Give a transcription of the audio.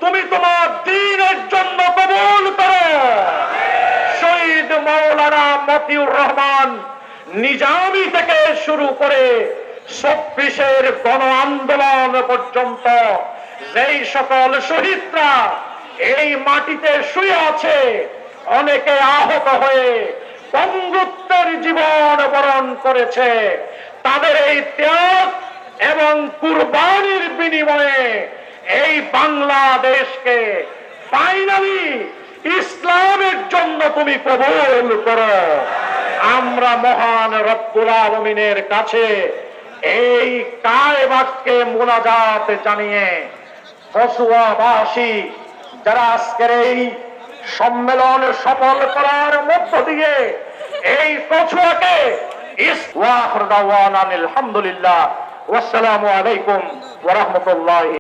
তুমি তোমার দ্বীনের জন্য কবুল করো। শহীদ মাওলানা মতিউর রহমান নিজামী থেকে শুরু করে ২৬-এর গণ আন্দোলন পর্যন্ত যেই সকল শহীদরা এই মাটিতে শুয়ে আছে, অনেকে আহত হয়ে বঙ্গুত্বের জীবন বরণ করেছে, তাদের এই ত্যাগ এবং কুরবানির বিনিময়ে এই বাংলাদেশকে ফাইনালি ইসলামের জন্য তুমি কবুল করো। আমরা মহান রব্বুল আলামিনের কাছে এই কায় বাক্যে মুনাজাত জানিয়ে কসুয়াবাসী যারা আজকের এই সম্মেলন সফল করার মধ্য দিয়ে এই কসুয়াকে আলহামদুলিল্লাহ। ওয়াসসালামু আলাইকুম ওয়া রাহমাতুল্লাহি।